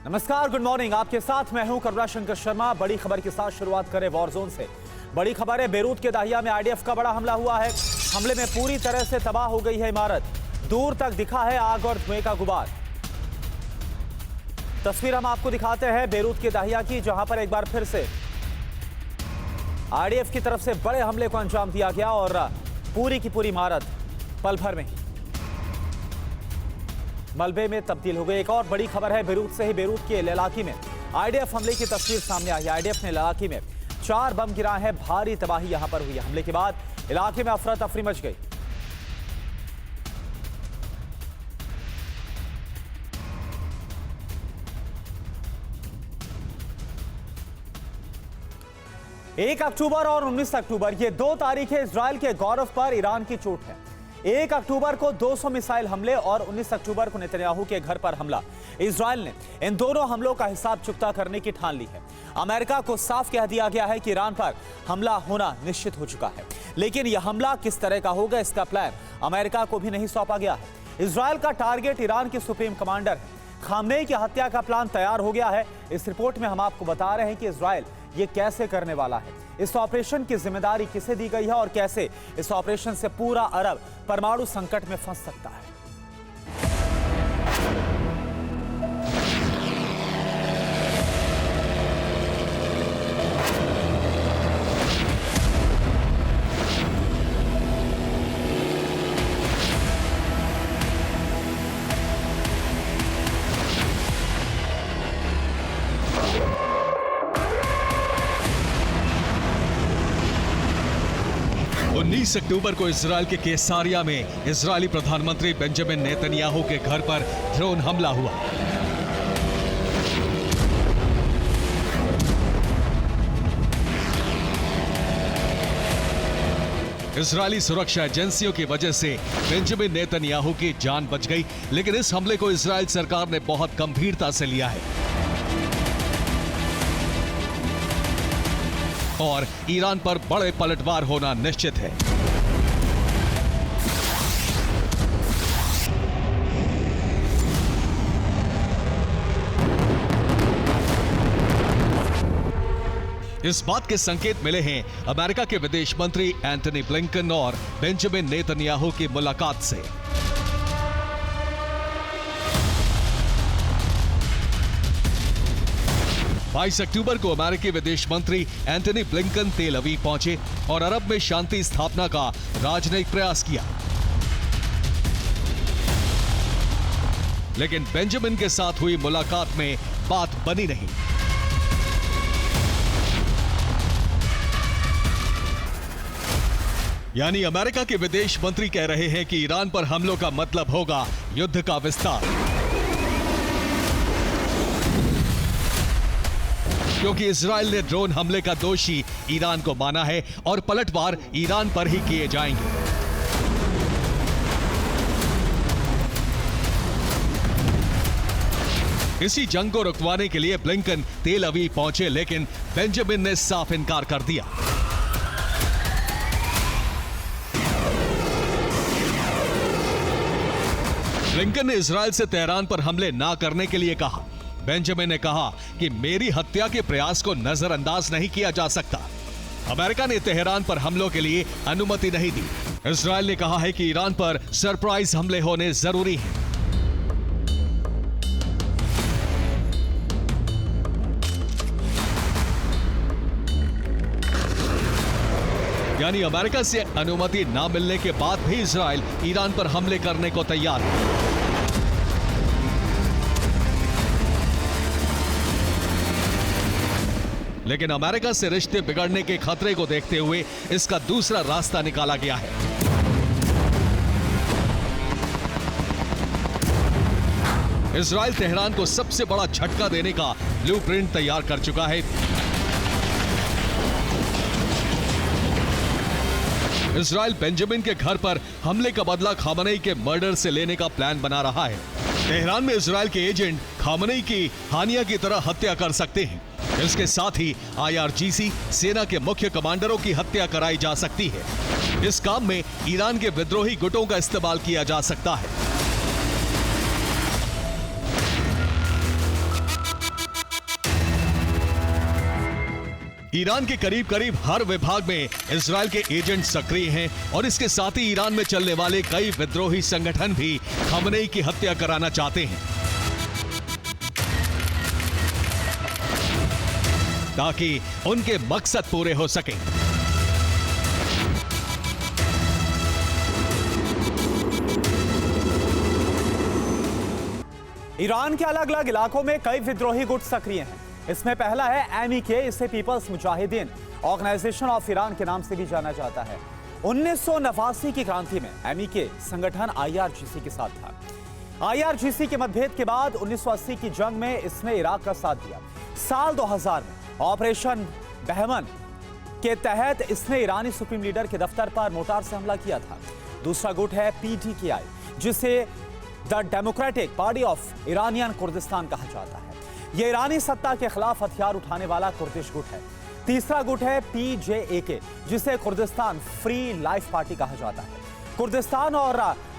नमस्कार, good morning. आपके साथ मैं हूं करुणा शंकर शर्मा। बड़ी खबर के साथ शुरुआत करें वॉर जोन से। बड़ी खबर है, बेरूत के दाहिया में आईडीएफ का बड़ा हमला हुआ है। हमले में पूरी तरह से तबाह हो गई है इमारत। दूर तक दिखा है आग और धुएं का गुबार। तस्वीर हम आपको दिखाते हैं बेरूत के दाहिया की, जहां पर एक बार फिर से आईडीएफ की तरफ से बड़े हमले को अंजाम दिया गया और पूरी की पूरी इमारत पल भर में ही मलबे में तब्दील हो गई। एक और बड़ी खबर है बेरूत से ही। बेरूत के ललाकी में आईडीएफ हमले की तस्वीर सामने आई है। आईडीएफ ने ललाकी में 4 बम गिराए हैं। भारी तबाही यहां पर हुई है। हमले के बाद इलाके में अफरा तफरी मच गई। एक अक्टूबर और 19 अक्टूबर, ये 2 तारीखें इजरायल के गौरव पर ईरान की चोट है। 1 अक्टूबर को 200 मिसाइल हमले और 19 अक्टूबर को नेतन्याहू के घर पर हमला। इजरायल ने इन दोनों हमलों का हिसाब चुकता करने की ठान ली है। अमेरिका को साफ कह दिया गया है कि ईरान पर हमला होना निश्चित हो चुका है, लेकिन यह हमला किस तरह का होगा, इसका प्लान अमेरिका को भी नहीं सौंपा गया है। इजरायल का टारगेट ईरान के सुप्रीम कमांडर है। खामनेई की हत्या का प्लान तैयार हो गया है। इस रिपोर्ट में हम आपको बता रहे हैं कि इजरायल ये कैसे करने वाला है, इस ऑपरेशन की जिम्मेदारी किसे दी गई है और कैसे इस ऑपरेशन से पूरा अरब परमाणु संकट में फंस सकता है। अक्टूबर को इजरायल के कैसारिया में इजरायली प्रधानमंत्री बेंजामिन नेतन्याहू के घर पर ड्रोन हमला हुआ। इजरायली सुरक्षा एजेंसियों की वजह से बेंजामिन नेतन्याहू की जान बच गई, लेकिन इस हमले को इजरायल सरकार ने बहुत गंभीरता से लिया है और ईरान पर बड़े पलटवार होना निश्चित है। इस बात के संकेत मिले हैं अमेरिका के विदेश मंत्री एंटनी ब्लिंकन और बेंजामिन नेतन्याहू की मुलाकात से। अक्टूबर को अमेरिकी विदेश मंत्री एंटनी ब्लिंकन तेल अवीव पहुंचे और अरब में शांति स्थापना का राजनयिक प्रयास किया, लेकिन बेंजामिन के साथ हुई मुलाकात में बात बनी नहीं। यानी अमेरिका के विदेश मंत्री कह रहे हैं कि ईरान पर हमलों का मतलब होगा युद्ध का विस्तार, क्योंकि इजरायल ने ड्रोन हमले का दोषी ईरान को माना है और पलटवार ईरान पर ही किए जाएंगे। इसी जंग को रुकवाने के लिए ब्लिंकन तेल अवीव पहुंचे, लेकिन बेंजामिन ने साफ इनकार कर दिया। ब्लिंकन ने इजरायल से तेहरान पर हमले ना करने के लिए कहा। बेंजामिन ने कहा कि मेरी हत्या के प्रयास को नजरअंदाज नहीं किया जा सकता। अमेरिका ने तेहरान पर हमलों के लिए अनुमति नहीं दी। इजरायल ने कहा है कि ईरान पर सरप्राइज हमले होने जरूरी हैं। यानी अमेरिका से अनुमति ना मिलने के बाद भी इजरायल ईरान पर हमले करने को तैयार है। लेकिन अमेरिका से रिश्ते बिगड़ने के खतरे को देखते हुए इसका दूसरा रास्ता निकाला गया है। इजरायल तेहरान को सबसे बड़ा झटका देने का ब्लूप्रिंट तैयार कर चुका है। इजरायल बेंजामिन के घर पर हमले का बदला खामनेई के मर्डर से लेने का प्लान बना रहा है। तेहरान में इजरायल के एजेंट खामनेई की हानिया की तरह हत्या कर सकते हैं। इसके साथ ही IRGC सेना के मुख्य कमांडरों की हत्या कराई जा सकती है। इस काम में ईरान के विद्रोही गुटों का इस्तेमाल किया जा सकता है। ईरान के करीब करीब हर विभाग में इजराइल के एजेंट सक्रिय हैं और इसके साथ ही ईरान में चलने वाले कई विद्रोही संगठन भी खमेनी की हत्या कराना चाहते हैं ताकि उनके मकसद पूरे हो सकें। ईरान के अलग अलग इलाकों में कई विद्रोही गुट सक्रिय हैं। इसमें पहला है एमईके, इसे People's Mujahedin Organization of Iran के नाम से भी जाना जाता है। 1989 की क्रांति में एमईके संगठन आईआरजीसी के साथ था। आईआरजीसी के मतभेद के बाद 1980 की जंग में इसने इराक का साथ दिया। साल 2000 में ऑपरेशन बहमन के तहत इसने ईरानी सुप्रीम लीडर के दफ्तर पर मोटार से हमला किया था। दूसरा गुट है पीटीकेआई, जिसे the democratic party of Iranian Kurdistan कहा जाता है। यह ईरानी सत्ता के खिलाफ हथियार उठाने वाला कुर्दिश गुट है। तीसरा गुट है पीजेएके, जिसे कुर्दिस्तान फ्री लाइफ पार्टी कहा जाता है। कुर्दिस्तान और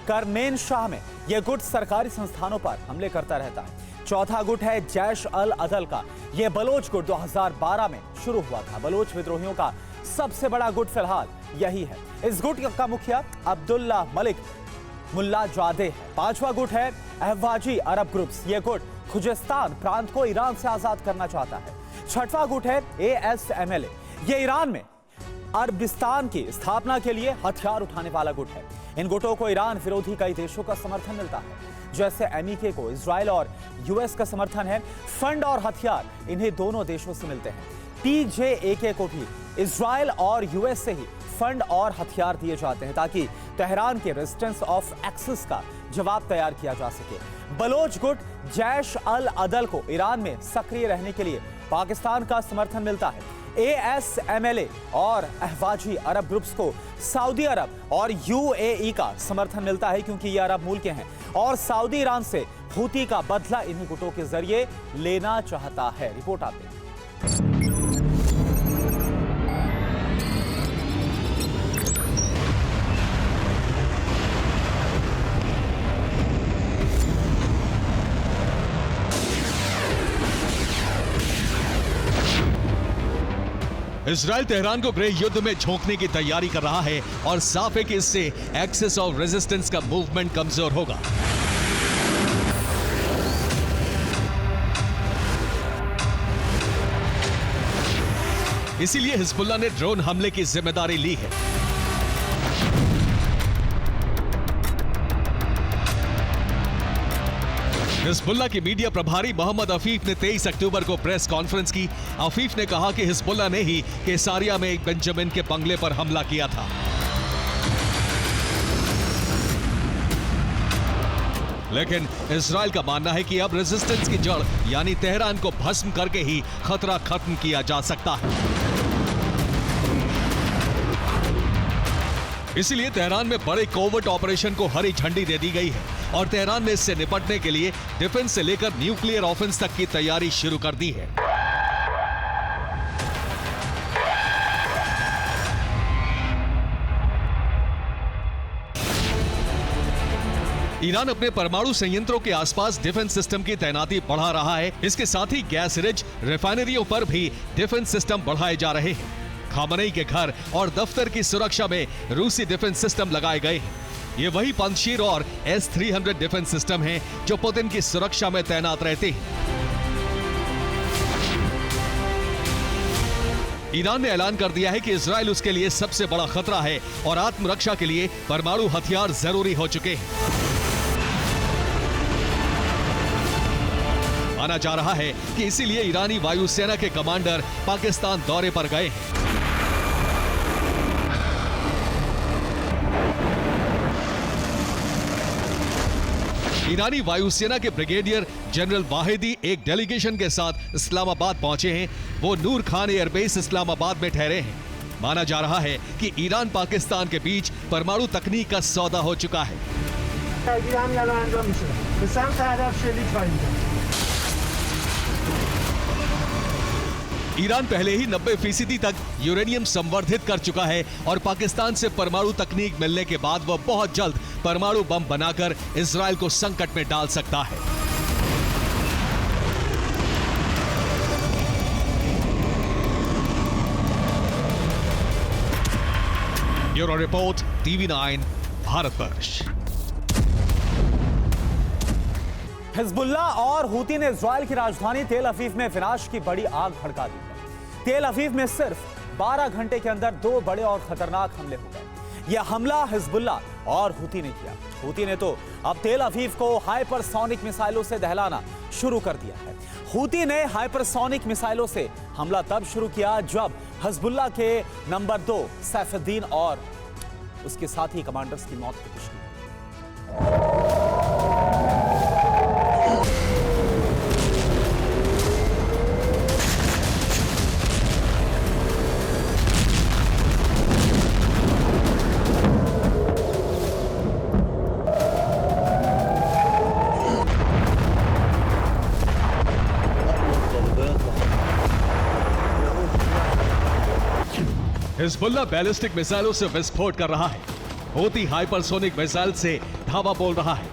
करमेन शाह में यह गुट सरकारी संस्थानों पर हमले करता रहता है। चौथा गुट है जैश अल अदल का। यह बलोच गुट 2012 में शुरू हुआ था। बलोच विद्रोहियों का सबसे बड़ा गुट फिलहाल यही है। इस गुट का मुखिया अब्दुल्ला मलिक मुल्ला जादे है। पांचवा गुट है अहवाजी अरब ग्रुप्स। यह गुट खुजिस्तान प्रांत को ईरान से आजाद करना चाहता है। छठवां गुट है एएसएमएलए। यह ईरान में अरबिस्तान की स्थापना के लिए हथियार उठाने वाला गुट है। इन गुटों को ईरान विरोधी कई देशों का समर्थन मिलता है, जैसे एमईके को इजराइल और यूएस का समर्थन है। फंड और हथियार इन्हें दोनों देशों से मिलते हैं। पीजेएके को भी इजराइल और यूएस से ही फंड और हथियार दिए जाते हैं ताकि तेहरान के रेजिस्टेंस ऑफ एक्सिस का जवाब तैयार किया जा सके। बलोच गुट जैश अल अदल को ईरान में सक्रिय रहने के लिए पाकिस्तान का समर्थन मिलता है। एएसएमएलए और अहवाजी अरब ग्रुप्स को सऊदी अरब और यूएई का समर्थन मिलता है, क्योंकि ये अरब मुल्क हैं और सऊदी ईरान से हूती का बदला इन्हीं गुटों के जरिए लेना चाहता है। रिपोर्ट आते हैं। इजराइल तेहरान को गृह युद्ध में झोंकने की तैयारी कर रहा है और साफ है कि इससे एक्सिस ऑफ रेजिस्टेंस का मूवमेंट कमजोर होगा। इसीलिए हिजबुल्लाह ने ड्रोन हमले की जिम्मेदारी ली है। हिजबुल्लाह की मीडिया प्रभारी मोहम्मद अफीफ ने 23 अक्टूबर को प्रेस कॉन्फ्रेंस की। अफीफ ने कहा कि हिजबुल्लाह ने ही केसारिया में एक बेंजामिन के बंगले पर हमला किया था। लेकिन इजराइल का मानना है कि अब रेजिस्टेंस की जड़ यानी तेहरान को भस्म करके ही खतरा खत्म किया जा सकता है। इसीलिए तेहरान में बड़े कोवर्ट ऑपरेशन को हरी झंडी दे दी गई है और तेहरान ने इससे निपटने के लिए डिफेंस से लेकर न्यूक्लियर ऑफेंस तक की तैयारी शुरू कर दी है। ईरान अपने परमाणु संयंत्रों के आसपास डिफेंस सिस्टम की तैनाती बढ़ा रहा है। इसके साथ ही गैस रिच रिफाइनरियों पर भी डिफेंस सिस्टम बढ़ाए जा रहे हैं। खामनेई के घर और दफ्तर की सुरक्षा में रूसी डिफेंस सिस्टम लगाए गए हैं। ये वही पंजशीर और S-300 डिफेंस सिस्टम हैं जो पुतिन की सुरक्षा में तैनात रहते हैं। ईरान ने ऐलान कर दिया है कि इजराइल उसके लिए सबसे बड़ा खतरा है और आत्मरक्षा के लिए परमाणु हथियार जरूरी हो चुके हैं। माना जा रहा है कि इसीलिए ईरानी वायुसेना के कमांडर पाकिस्तान दौरे पर गए हैं। ईरानी वायुसेना के ब्रिगेडियर जनरल वाहिदी एक डेलीगेशन के साथ इस्लामाबाद पहुंचे हैं। वो नूर खान एयरबेस इस्लामाबाद में ठहरे हैं। माना जा रहा है कि ईरान पाकिस्तान के बीच परमाणु तकनीक का सौदा हो चुका है। ईरान पहले ही 90% तक यूरेनियम संवर्धित कर चुका है और पाकिस्तान से परमाणु तकनीक मिलने के बाद वह बहुत जल्द परमाणु बम बनाकर इजराइल को संकट में डाल सकता है। Bureau report, TV9 Bharatvarsh. Hezbollah और हूती ने इजराइल की राजधानी तेल अवीव में विनाश की बड़ी आग भड़का दी है। तेल अवीव में सिर्फ 12 घंटे के अंदर 2 बड़े और खतरनाक हमले हो गए। यह हमला हिजबुल्ला और हूती ने किया। हूती ने तो अब तेल अवीव को हाइपरसोनिक मिसाइलों से दहलाना शुरू कर दिया है। हूती ने हाइपरसोनिक मिसाइलों से हमला तब शुरू किया जब हिजबुल्ला के नंबर 2 सैफुद्दीन और उसके साथी कमांडर्स की मौत की पुष्टि हुई। हिजबुल्ला बैलिस्टिक मिसाइलों से विस्फोट कर रहा है। हूती हाइपरसोनिक मिसाइल से धावा बोल रहा है।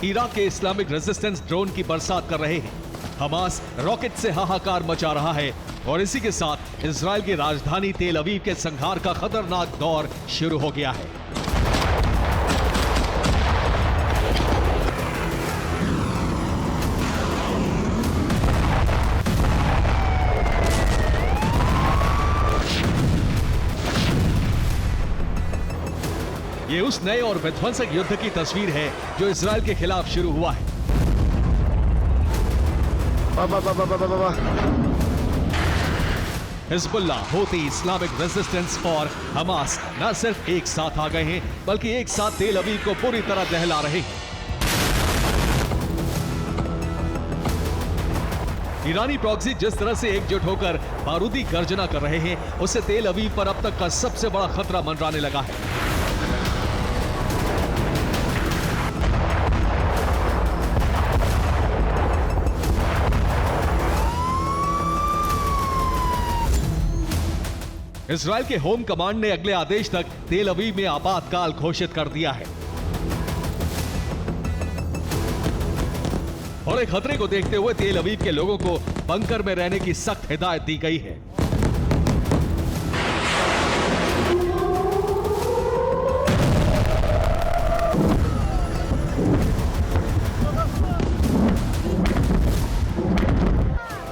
इराक के इस्लामिक रेजिस्टेंस ड्रोन की बरसात कर रहे हैं। हमास रॉकेट से हाहाकार मचा रहा है और इसी के साथ इजराइल की राजधानी तेल अवीव के संहार का खतरनाक दौर शुरू हो गया है। ये उस नए और विध्वंसक युद्ध की तस्वीर है जो इजराइल के खिलाफ शुरू हुआ है। हिजबुल्ला, हूती, इस्लामिक रेजिस्टेंस और हमास न सिर्फ एक साथ आ गए हैं बल्कि एक साथ तेल अवीव को पूरी तरह दहला रहे हैं। ईरानी प्रॉक्सी जिस तरह से एकजुट होकर बारूदी गर्जना कर रहे हैं उससे तेल अवीव पर अब तक का सबसे बड़ा खतरा मंडराने लगा है। इजराइल के होम कमांड ने अगले आदेश तक तेल अवीव में आपातकाल घोषित कर दिया है और एक खतरे को देखते हुए तेल अवीव के लोगों को बंकर में रहने की सख्त हिदायत दी गई है।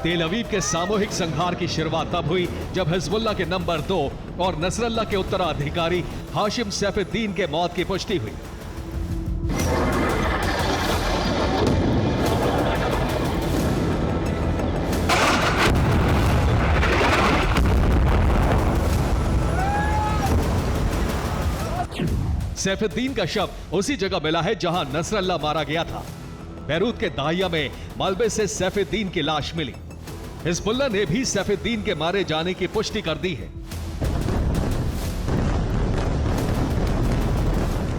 तेल अवीव के सामूहिक संहार की शुरुआत तब हुई जब हिजबुल्ला के नंबर 2 और नसरल्ला के उत्तराधिकारी हाशिम सैफुद्दीन के मौत की पुष्टि हुई। सैफुद्दीन का शव उसी जगह मिला है जहां नसरल्ला मारा गया था। बैरूत के दाहिया में मलबे से सैफुद्दीन की लाश मिली। हिजबुल्ला ने भी सैफुद्दीन के मारे जाने की पुष्टि कर दी है।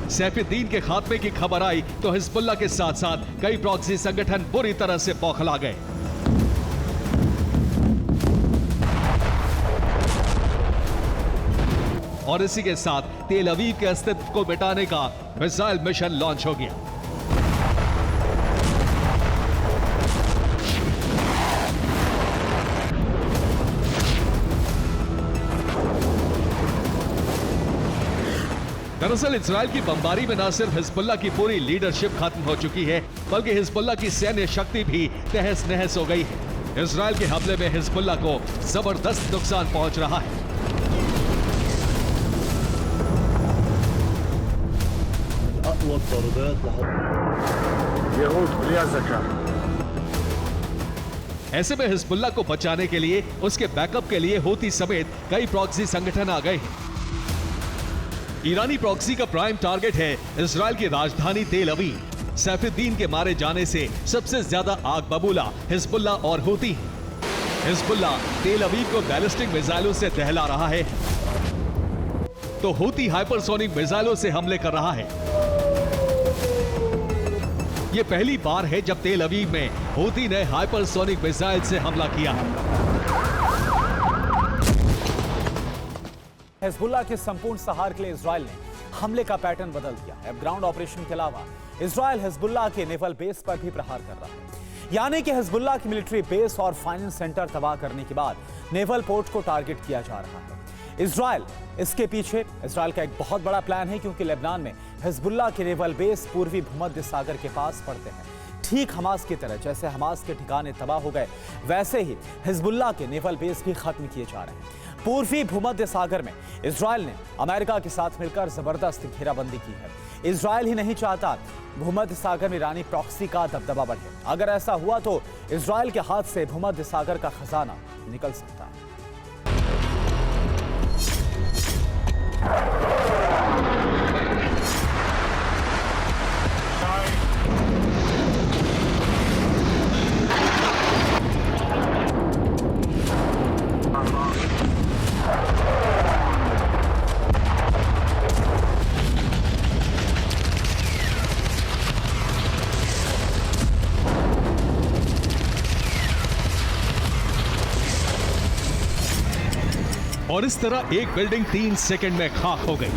सैफुद्दीन के खात्मे की खबर आई तो हिजबुल्ला के साथ साथ कई प्रॉक्सी संगठन बुरी तरह से बौखला गए। और इसी के साथ तेल अवीव के अस्तित्व को मिटाने का मिसाइल मिशन लॉन्च हो गया। दरअसल इजराइल की बमबारी में न सिर्फ हिजबुल्ला की पूरी लीडरशिप खत्म हो चुकी है बल्कि हिजबुल्ला की सैन्य शक्ति भी तहस नहस हो गई है। इजराइल के हमले में हिजबुल्ला को जबरदस्त नुकसान पहुंच रहा है। ऐसे में हिजबुल्ला को बचाने के लिए, उसके बैकअप के लिए हूती समेत कई प्रॉक्सी संगठन आ गए हैं। ईरानी प्रॉक्सी का प्राइम टारगेट है इजराइल की राजधानी तेल अवीव। सैफुद्दीन के मारे जाने से सबसे ज्यादा आग बबूला हिजबुल्ला और हूती है। हिजबुल्ला तेल अवीव को बैलिस्टिक मिसाइलों से दहला रहा है तो हूती हाइपरसोनिक मिसाइलों से हमले कर रहा है। यह पहली बार है जब तेल अवीव में हूती ने हाइपरसोनिक मिसाइल से हमला किया है। हिजबुल्ला के संपूर्ण संहार के लिए इजराइल ने हमले का पैटर्न बदल दिया है। अब ग्राउंड ऑपरेशन के अलावा इजराइल हिजबुल्ला के नेवल बेस पर भी प्रहार कर रहा है। यानी कि हिजबुल्ला की मिलिट्री बेस और फाइनेंस सेंटर तबाह करने के बाद नेवल पोर्ट को टारगेट किया जा रहा है। इजराइल इसके पीछे। इजराइल का एक बहुत बड़ा प्लान है, क्योंकि लेबनान में हिजबुल्लाह के नेवल बेस पूर्वी भूमध्य सागर के पास पड़ते हैं। ठीक हमास की तरह, जैसे हमास के ठिकाने तबाह हो गए, वैसे ही हिजबुल्लाह के नेवल बेस भी खत्म किए जा रहे हैं। पूर्वी भूमध्य सागर में इजराइल ने अमेरिका के साथ मिलकर जबरदस्त घेराबंदी की है। इजराइल ही नहीं चाहता भूमध्य सागर में ईरानी प्रॉक्सी का दबदबा बढ़े। अगर ऐसा हुआ तो इजराइल के हाथ से भूमध्य सागर का खजाना निकल सकता है। और इस तरह एक बिल्डिंग 3 सेकंड में खाक हो गई।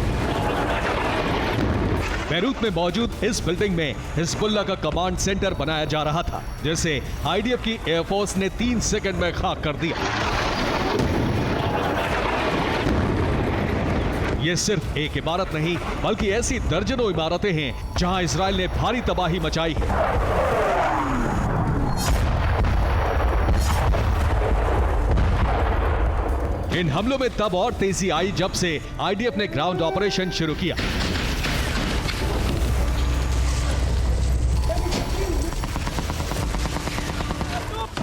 बैरूत में मौजूद इस बिल्डिंग में हिजबुल्लाह का कमांड सेंटर बनाया जा रहा था, जिसे आईडीएफ की एयरफोर्स ने 3 सेकंड में खाक कर दिया। ये सिर्फ एक इमारत नहीं, बल्कि ऐसी दर्जनों इमारतें हैं जहां इजराइल ने भारी तबाही मचाई है। इन हमलों में तब और तेजी आई जब से आईडीएफ ने ग्राउंड ऑपरेशन शुरू किया।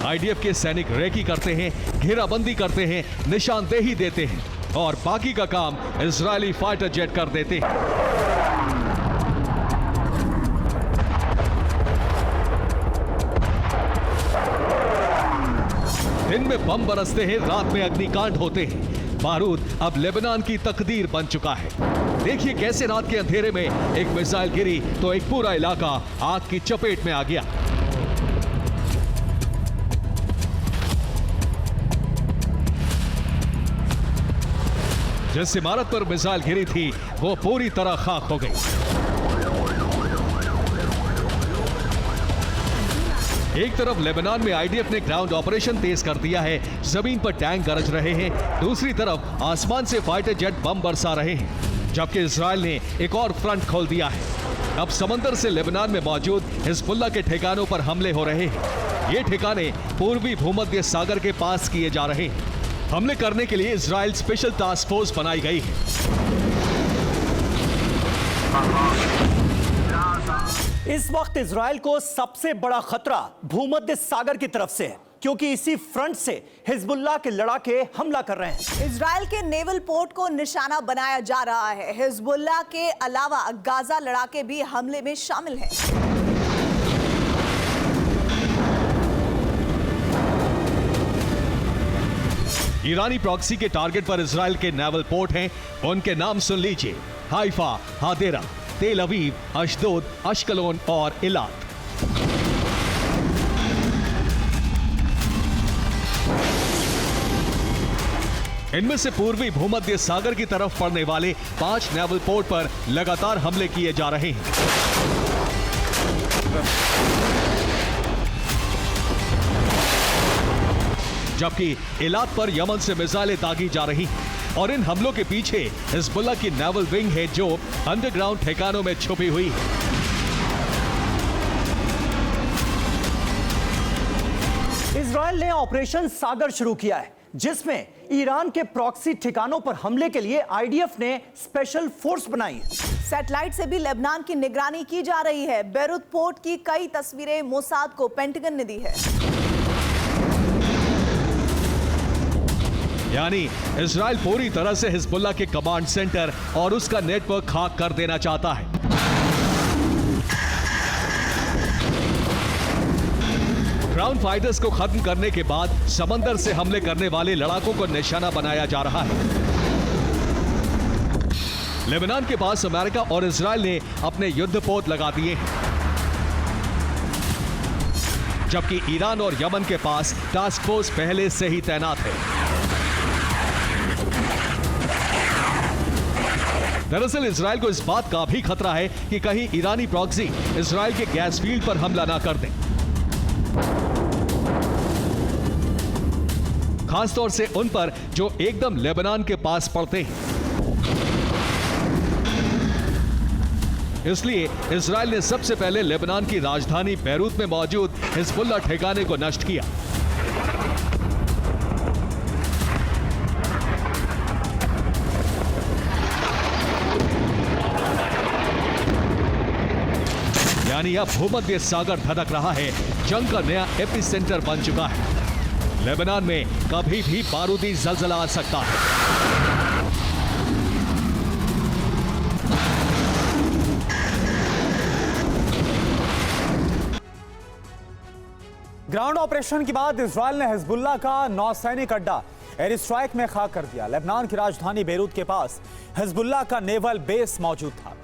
आईडीएफ के सैनिक रेकी करते हैं, घेराबंदी करते हैं, निशानदेही देते हैं और बाकी का काम इजरायली फाइटर जेट कर देते हैं। दिन में बम बरसते हैं, रात में अग्निकांड होते हैं। बारूद अब लेबनान की तकदीर बन चुका है। देखिए कैसे रात के अंधेरे में एक मिसाइल गिरी तो एक पूरा इलाका आग की चपेट में आ गया। जिस इमारत पर मिसाइल गिरी थी वो पूरी तरह खाक हो गई। एक तरफ लेबनान में आईडीएफ ने ग्राउंड ऑपरेशन तेज कर दिया है, जमीन पर टैंक गरज रहे हैं, दूसरी तरफ आसमान से फाइटर जेट बम बरसा रहे हैं, जबकि इजराइल ने एक और फ्रंट खोल दिया है। अब समंदर से लेबनान में मौजूद हिजबुल्लाह के ठिकानों पर हमले हो रहे हैं। ये ठिकाने पूर्वी भूमध्य सागर के पास किए जा रहे हैं। हमले करने के लिए इजराइल स्पेशल टास्क फोर्स बनाई गई है। इस वक्त इजराइल को सबसे बड़ा खतरा भूमध्य सागर की तरफ से है, क्योंकि इसी फ्रंट से हिजबुल्लाह के लड़ाके हमला कर रहे हैं। इजराइल के नेवल पोर्ट को निशाना बनाया जा रहा है। हिजबुल्लाह के अलावा गाजा लड़ाके भी हमले में शामिल हैं। ईरानी प्रॉक्सी के टारगेट पर इजराइल के नेवल पोर्ट हैं। उनके नाम सुन लीजिए: हाइफा, हादेरा, तेल अवीव, अशदोद, अश्कलोन और इलात। इनमें से पूर्वी भूमध्य सागर की तरफ पड़ने वाले 5 नेवल पोर्ट पर लगातार हमले किए जा रहे हैं। जबकि इलात पर यमन से मिसाइलें दागी जा रही हैं। और इन हमलों के पीछे हिजबुल्लाह की नेवल विंग है, जो अंडरग्राउंड ठिकानों में छुपी हुई है। इजराइल ने ऑपरेशन सागर शुरू किया है, जिसमें ईरान के प्रॉक्सी ठिकानों पर हमले के लिए आईडीएफ ने स्पेशल फोर्स बनाई है। सैटेलाइट से भी लेबनान की निगरानी की जा रही है। बैरूत पोर्ट की कई तस्वीरें मोसाद को पेंटागन ने दी है। यानी इजराइल पूरी तरह से हिजबुल्लाह के कमांड सेंटर और उसका नेटवर्क खाक कर देना चाहता है। ग्राउंड फाइटर्स को खत्म करने के बाद समंदर से हमले करने वाले लड़ाकों को निशाना बनाया जा रहा है। लेबनान के पास अमेरिका और इजराइल ने अपने युद्धपोत लगा दिए हैं, जबकि ईरान और यमन के पास टास्क फोर्स पहले से ही तैनात है। दरअसल इजराइल को इस बात का भी खतरा है कि कहीं ईरानी प्रॉक्सी इजराइल के गैस फील्ड पर हमला ना कर दें। खासतौर से उन पर जो एकदम लेबनान के पास पड़ते हैं। इसलिए इजराइल ने सबसे पहले लेबनान की राजधानी बैरूत में मौजूद हिजबुल्लाह ठिकाने को नष्ट किया। यानी अब भूमध्य सागर धधक रहा है, जंग का नया एपिसेंटर बन चुका है। लेबनान में कभी भी बारूदी जलजला आ सकता है। ग्राउंड ऑपरेशन के बाद इजराइल ने हिजबुल्लाह का नौसैनिक अड्डा एयर स्ट्राइक में खाक कर दिया। लेबनान की राजधानी बैरूत के पास हिजबुल्लाह का नेवल बेस मौजूद था।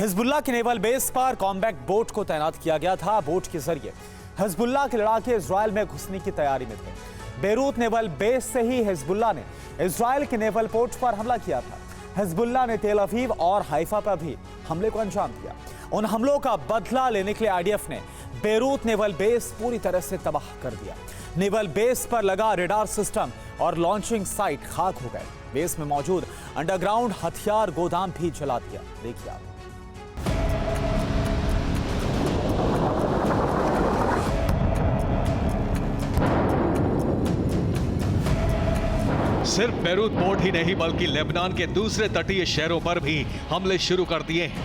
हिजबुल्लाह के नेवल बेस पर कॉम्बैट बोट को तैनात किया गया था। बोट के जरिए हिजबुल्लाह के लड़ाके इजराइल में घुसने की तैयारी में थे। बैरूत नेवल बेस से ही हिजबुल्लाह ने इजराइल के नेवल पोर्ट पर हमला किया था। हिजबुल्लाह ने तेल अवीव और हाइफा पर भी हमले को अंजाम दिया। उन हमलों का बदला लेने के लिए आईडीएफ ने बैरूत नेवल बेस पूरी तरह से तबाह कर दिया। नेवल बेस पर लगा रेडार सिस्टम और लॉन्चिंग साइट खाक हो गए। बेस में मौजूद अंडरग्राउंड हथियार गोदाम भी जला दिया। देखिए आप। सिर्फ बैरूत पोर्ट ही नहीं बल्कि लेबनान के दूसरे तटीय शहरों पर भी हमले शुरू कर दिए हैं।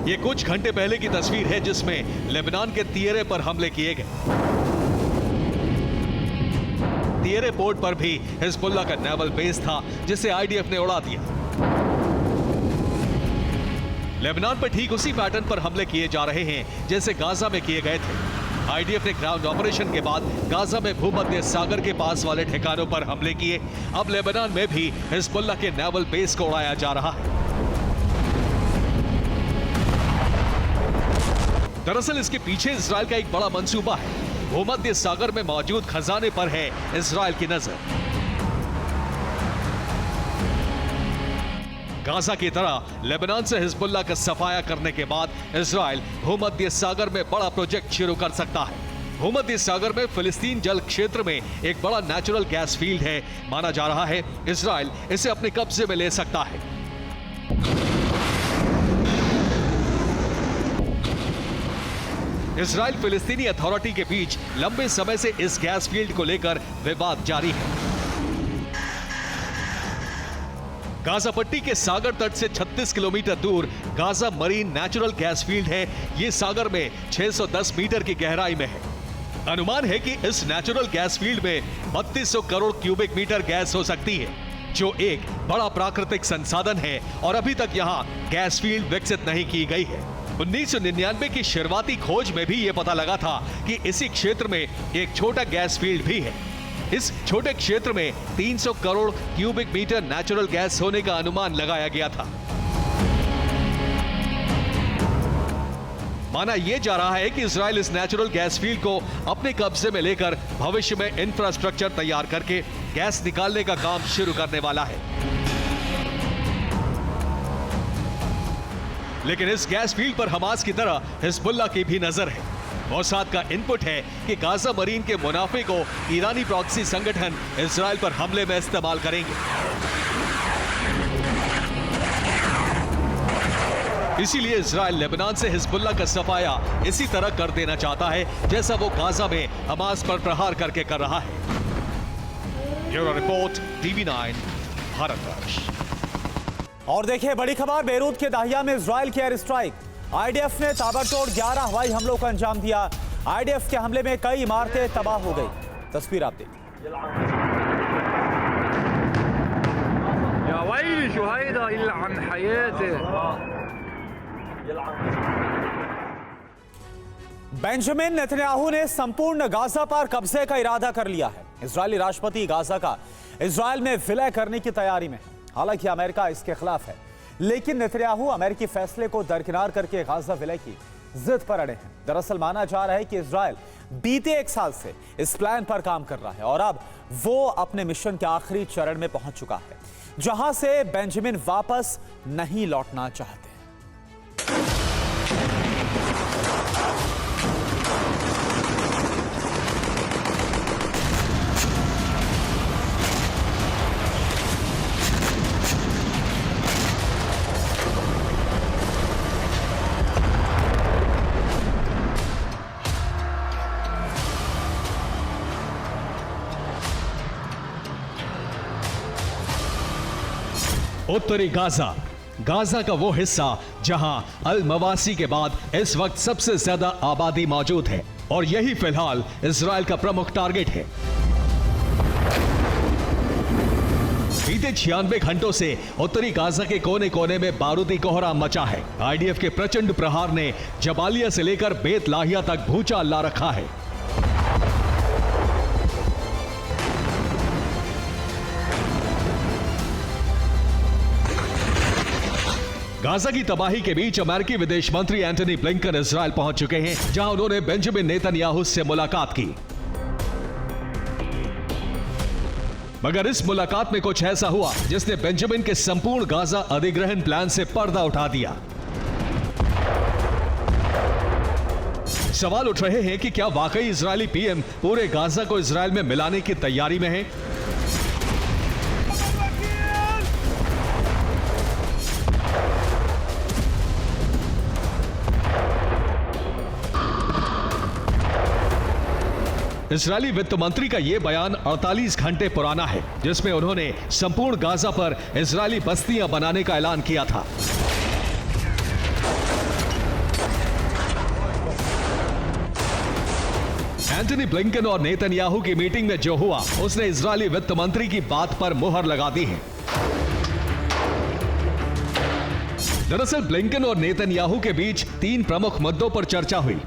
ये कुछ घंटे पहले की तस्वीर है जिसमें लेबनान के तियरे पर हमले किए गए। तियरे पोर्ट पर भी हिजबुल्लाह का नेवल बेस था जिसे आईडीएफ ने उड़ा दिया। लेबनान पर ठीक उसी पैटर्न पर हमले किए जा रहे हैं जैसे गाजा में किए गए थे। आईडीएफ ने ग्राउंड ऑपरेशन के बाद गाजा में भूमध्य सागर के पास वाले ठिकानों पर हमले किए। अब लेबनान में भी हिजबुल्लाह के नेवल बेस को उड़ाया जा रहा है। दरअसल इसके पीछे इजराइल का एक बड़ा मंसूबा है। भूमध्य सागर में मौजूद खजाने पर है इजराइल की नजर। गाजा की तरह लेबनान से हिजबुल्लाह का सफाया करने के बाद इजराइल भूमध्य सागर में बड़ा प्रोजेक्ट शुरू कर सकता है। भूमध्य सागर में फिलिस्तीन जल क्षेत्र में एक बड़ा नेचुरल गैस फील्ड है। माना जा रहा है इजराइल इसे अपने कब्जे में ले सकता है। इजराइल फिलिस्तीनी अथॉरिटी के बीच लंबे समय से इस गैस फील्ड को लेकर विवाद जारी है। गाजा पट्टी के सागर तट से 36 किलोमीटर दूर Gaza marine natural gas field है। ये सागर में 610 मीटर की गहराई में है। अनुमान है कि इस नेचुरल गैस फील्ड में 3200 करोड़ क्यूबिक मीटर गैस हो सकती है, जो एक बड़ा प्राकृतिक संसाधन है और अभी तक यहाँ गैस फील्ड विकसित नहीं की गई है। 1999 की शुरुआती खोज में भी यह पता लगा था कि इसी क्षेत्र में एक छोटा गैस फील्ड भी है। इस छोटे क्षेत्र में 300 crore cubic metre natural gas होने का अनुमान लगाया गया था। माना यह जा रहा है कि इजराइल इस नेचुरल गैस फील्ड को अपने कब्जे में लेकर भविष्य में इंफ्रास्ट्रक्चर तैयार करके गैस निकालने का काम शुरू करने वाला है। लेकिन इस गैस फील्ड पर हमास की तरह हिजबुल्लाह की भी नजर है। मोसाद का इनपुट है कि गाजा मरीन के मुनाफे को ईरानी प्रॉक्सी संगठन इजराइल पर हमले में इस्तेमाल करेंगे। इसीलिए इजराइल लेबनान से हिजबुल्लाह का सफाया इसी तरह कर देना चाहता है जैसा वो गाजा में हमास पर प्रहार करके कर रहा है। Bureau report, TV9 Bharatvarsh. और देखिए बड़ी खबर, बैरूत के दाहिया में इजराइल की एयर स्ट्राइक। आईडीएफ ने ताबड़तोड़ 11 हवाई हमलों का अंजाम दिया। आईडीएफ के हमले में कई इमारतें तबाह हो गई। तस्वीर आप देखिए। बेंजामिन नेतन्याहू ने संपूर्ण गाजा पर कब्जे का इरादा कर लिया है। इजरायली राष्ट्रपति गाजा का इजराइल में विलय करने की तैयारी में है। हालांकि अमेरिका इसके खिलाफ है, लेकिन नेतन्याहू अमेरिकी फैसले को दरकिनार करके गाजा विलय की जिद पर अड़े हैं। दरअसल माना जा रहा है कि इजराइल बीते 1 साल से इस प्लान पर काम कर रहा है और अब वो अपने मिशन के आखिरी चरण में पहुंच चुका है, जहां से बेंजामिन वापस नहीं लौटना चाहते। उत्तरी गाजा, गाजा का वो हिस्सा जहां अल मवासी के बाद इस वक्त सबसे ज्यादा आबादी मौजूद है और यही फिलहाल इजराइल का प्रमुख टारगेट है। बीते 96 घंटों से उत्तरी गाजा के कोने कोने में बारूदी कोहराम मचा है। आईडीएफ के प्रचंड प्रहार ने जबालिया से लेकर बेत लाहिया तक भूचाल ला रखा है। गाजा की तबाही के बीच अमेरिकी विदेश मंत्री एंटनी ब्लिंकन इजराइल पहुंच चुके हैं, जहां उन्होंने बेंजामिन नेतन्याहू से मुलाकात की। मगर इस मुलाकात में कुछ ऐसा हुआ जिसने बेंजामिन के संपूर्ण गाजा अधिग्रहण प्लान से पर्दा उठा दिया। सवाल उठ रहे हैं कि क्या वाकई इजरायली पीएम पूरे गाजा को इजराइल में मिलाने की तैयारी में है? इजरायली वित्त मंत्री का यह बयान 48 घंटे पुराना है, जिसमें उन्होंने संपूर्ण गाजा पर इजरायली बस्तियां बनाने का ऐलान किया था। एंटनी ब्लिंकन और नेतन्याहू की मीटिंग में जो हुआ उसने इजरायली वित्त मंत्री की बात पर मुहर लगा दी है। दरअसल ब्लिंकन और नेतन्याहू के बीच 3 प्रमुख मुद्दों पर चर्चा हुई।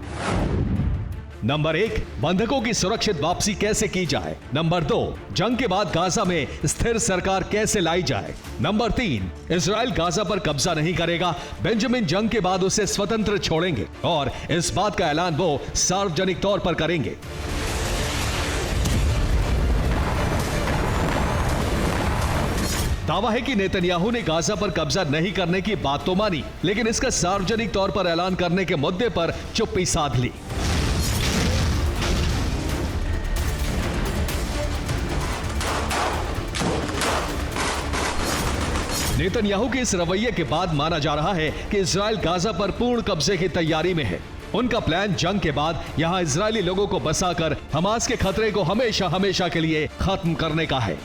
नंबर 1, बंधकों की सुरक्षित वापसी कैसे की जाए। नंबर 2, जंग के बाद गाजा में स्थिर सरकार कैसे लाई जाए। नंबर 3, इजराइल गाजा पर कब्जा नहीं करेगा, बेंजामिन जंग के बाद उसे स्वतंत्र छोड़ेंगे और इस बात का ऐलान वो सार्वजनिक तौर पर करेंगे। दावा है कि नेतन्याहू ने गाजा पर कब्जा नहीं करने की बात तो मानी, लेकिन इसका सार्वजनिक तौर पर ऐलान करने के मुद्दे पर चुप्पी साध ली। नेतन्याहू के इस रवैये के बाद माना जा रहा है कि इजराइल गाजा पर पूर्ण कब्जे की तैयारी में है। उनका प्लान जंग के बाद यहां इजरायली लोगों को बसाकर हमास के खतरे को हमेशा हमेशा के लिए खत्म करने का है।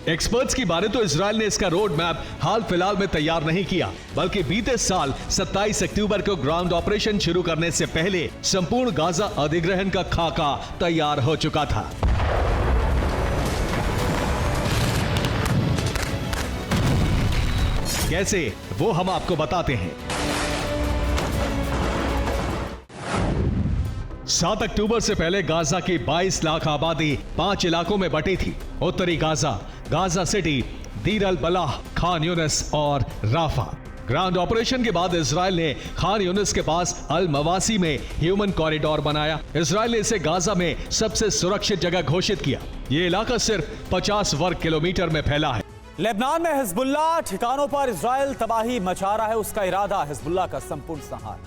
एक्सपर्ट्स की माने तो इजराइल ने इसका रोड मैप हाल फिलहाल में तैयार नहीं किया, बल्कि बीते साल 27 अक्टूबर को ग्राउंड ऑपरेशन शुरू करने से पहले संपूर्ण गाजा अधिग्रहण का खाका तैयार हो चुका था। कैसे, वो हम आपको बताते हैं। 7 अक्टूबर से पहले गाजा की 22 लाख आबादी 5 इलाकों में बटी थी। उत्तरी गाजा, गाजा सिटी, दीर अल बलाह, खान यूनिस और राफा। ग्राउंड ऑपरेशन के बाद इजराइल ने खान यूनिस के पास अल मवासी में ह्यूमन कॉरिडोर बनाया। इजराइल ने इसे गाजा में सबसे सुरक्षित जगह घोषित किया। यह इलाका सिर्फ 50 वर्ग किलोमीटर में फैला है। लेबनान में हिजबुल्लाह ठिकानों पर इजराइल तबाही मचा रहा है। उसका इरादा हिजबुल्लाह का संपूर्ण संहार।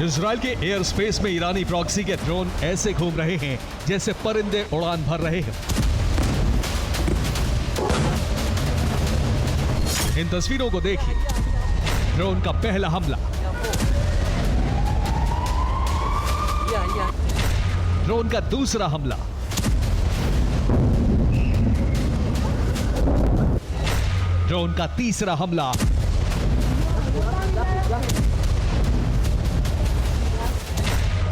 इजराइल के एयर स्पेस में ईरानी प्रॉक्सी के ड्रोन ऐसे घूम रहे हैं जैसे परिंदे उड़ान भर रहे हैं। इन तस्वीरों को देखिए। ड्रोन का पहला हमला, ड्रोन का दूसरा हमला, ड्रोन का तीसरा हमला,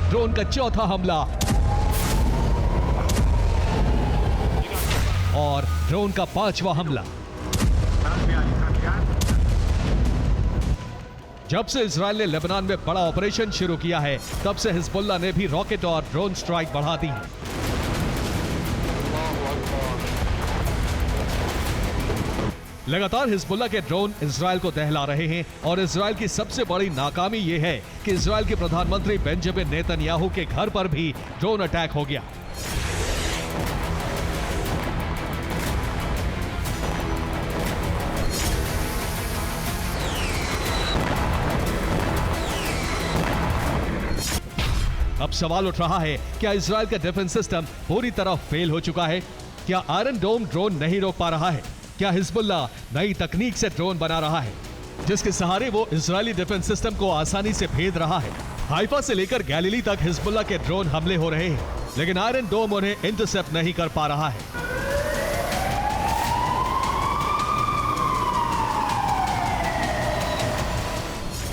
ड्रोन का चौथा हमला और ड्रोन का 5वां हमला। जब से इजराइल ने लेबनान में बड़ा ऑपरेशन शुरू किया है, तब से हिजबुल्लाह ने भी रॉकेट और ड्रोन स्ट्राइक बढ़ा दी है। लगातार हिजबुल्लाह के ड्रोन इजराइल को दहला रहे हैं और इजराइल की सबसे बड़ी नाकामी यह है कि इजराइल के प्रधानमंत्री बेंजामिन नेतन्याहू के घर पर भी ड्रोन अटैक हो गया। अब सवाल उठ रहा है, क्या इजराइल का डिफेंस सिस्टम पूरी तरह फेल हो चुका है? क्या आयरन डोम ड्रोन नहीं रोक पा रहा है? क्या हिजबुल्लाह नई तकनीक से ड्रोन बना रहा है, जिसके सहारे वो इजरायली डिफेंस सिस्टम को आसानी से भेद रहा है? हाइफा से लेकर गैलीली तक हिजबुल्लाह के ड्रोन हमले हो रहे हैं, लेकिन आयरन डोम उन्हें इंटरसेप्ट नहीं कर पा रहा है।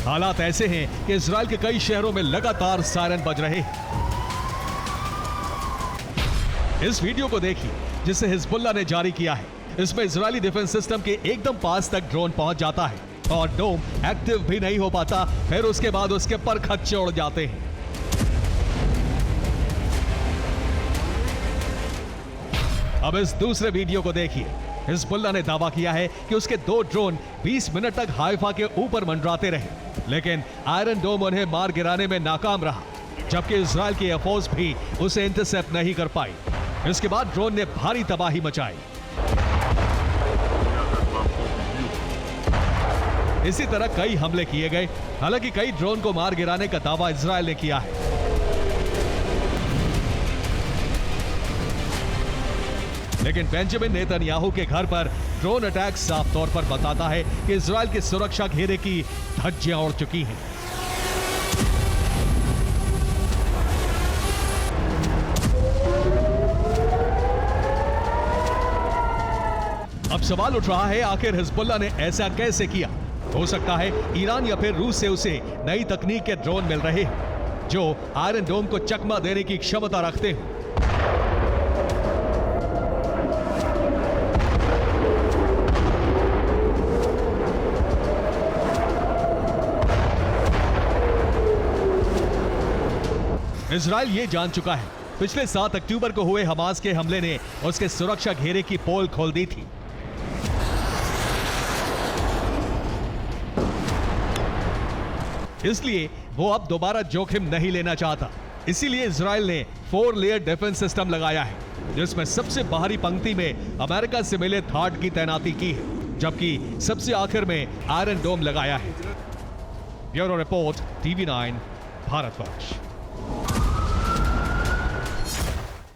हालात ऐसे हैं कि इजराइल के कई शहरों में लगातार सायरन बज रहे हैं। इस वीडियो को देखिए जिसे हिजबुल्लाह ने जारी किया है। इसमें इजरायली डिफेंस सिस्टम के एकदम पास तक ड्रोन पहुंच जाता है और डोम एक्टिव भी नहीं हो पाता, फिर उसके बाद उसके पर खच्चे उड़ जाते हैं। अब इस दूसरे वीडियो को देखिए। हिजबुल्लाह ने दावा किया है कि उसके 2 ड्रोन 20 मिनट तक हाइफा के ऊपर मंडराते रहे, लेकिन आयरन डोम उन्हें मार गिराने में नाकाम रहा, जबकि इजराइल की एयरफोर्स भी उसे इंटरसेप्ट नहीं कर पाई। इसके बाद ड्रोन ने भारी तबाही मचाई। इसी तरह कई हमले किए गए। हालांकि कई ड्रोन को मार गिराने का दावा इजराइल ने किया है। लेकिन बेंजामिन नेतन्याहू के घर पर ड्रोन अटैक साफ तौर पर बताता है कि इजराइल की सुरक्षा घेरे की धज्जियां उड़ चुकी हैं। अब सवाल उठ रहा है, आखिर हिजबुल्लाह ने ऐसा कैसे किया? हो सकता है ईरान या फिर रूस से उसे नई तकनीक के ड्रोन मिल रहे हैं जो आयरन डोम को चकमा देने की क्षमता रखते हैं। इजराइल ये जान चुका है, पिछले 7 अक्टूबर को हुए हमास के हमले ने उसके सुरक्षा घेरे की पोल खोल दी थी। इसलिए वो अब दोबारा जोखिम नहीं लेना चाहता। इसीलिए इजराइल ने 4 लेयर डिफेंस सिस्टम लगाया है, जिसमें सबसे बाहरी पंक्ति में अमेरिका से मिले थाड की तैनाती की है, जबकि सबसे आखिर में आयरन डोम लगाया है। Bureau report, TV9 Bharatvarsh.